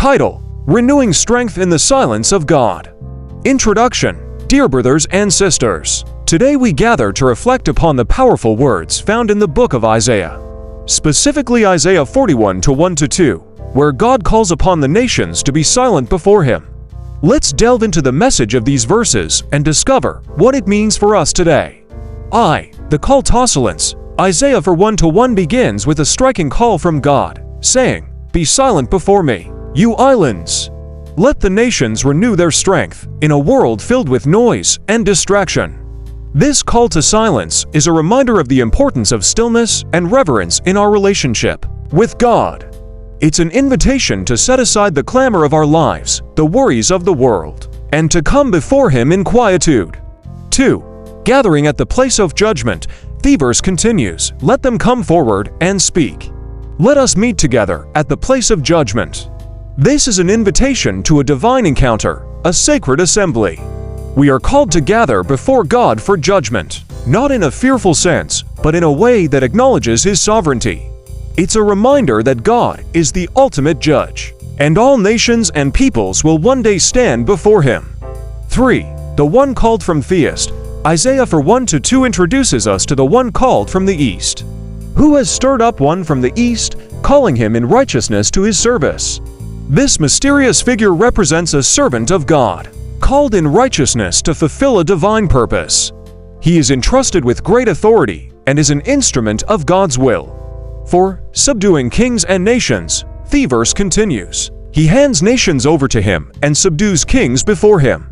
Title: Renewing Strength in the Silence of God. Introduction. Dear brothers and sisters, today we gather to reflect upon the powerful words found in the book of Isaiah, specifically Isaiah 41 1-2, where God calls upon the nations to be silent before Him. Let's delve into the message of these verses and discover what it means for us today. The call to silence. Isaiah 41:1 begins with a striking call from God, saying, "Be silent before me, you islands. Let the nations renew their strength in a world filled with noise and distraction." This call to silence is a reminder of the importance of stillness and reverence in our relationship with God. It's an invitation to set aside the clamor of our lives, the worries of the world, and to come before Him in quietude. 2. Gathering at the place of judgment. The verse continues, "Let them come forward and speak." Let us meet together at the place of judgment. This is an invitation to a divine encounter, a sacred assembly. We are called to gather before God for judgment, not in a fearful sense, but in a way that acknowledges His sovereignty. It's a reminder that God is the ultimate judge, and all nations and peoples will one day stand before Him. 3. The one called from Theist. Isaiah 1-2 introduces us to the one called from the east, who has stirred up one from the east, calling him in righteousness to His service. This mysterious figure represents a servant of God, called in righteousness to fulfill a divine purpose. He is entrusted with great authority and is an instrument of God's will. 4. Subduing kings and nations. The verse continues, "He hands nations over to Him and subdues kings before Him.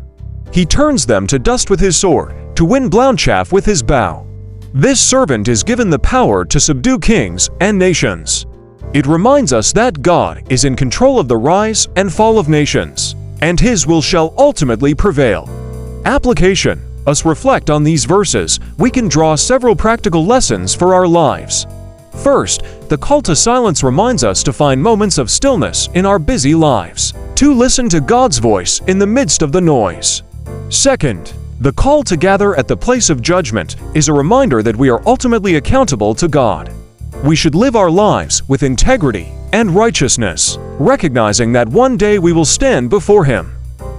He turns them to dust with His sword, to win blown chaff with His bow." This servant is given the power to subdue kings and nations. It reminds us that God is in control of the rise and fall of nations, and His will shall ultimately prevail. Application. As we reflect on these verses, we can draw several practical lessons for our lives. First, the call to silence reminds us to find moments of stillness in our busy lives, to listen to God's voice in the midst of the noise. Second, the call to gather at the place of judgment is a reminder that we are ultimately accountable to God. We should live our lives with integrity and righteousness, recognizing that one day we will stand before Him.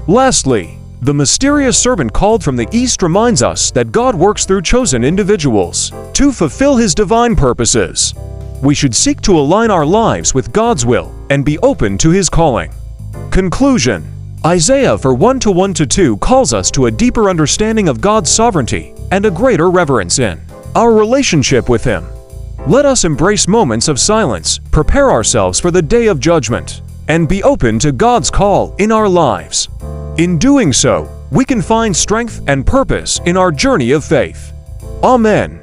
Lastly, the mysterious servant called from the east reminds us that God works through chosen individuals to fulfill His divine purposes. We should seek to align our lives with God's will and be open to His calling. Conclusion. Isaiah 1-2 calls us to a deeper understanding of God's sovereignty and a greater reverence in our relationship with Him. Let us embrace moments of silence, prepare ourselves for the day of judgment, and be open to God's call in our lives. In doing so, we can find strength and purpose in our journey of faith. Amen.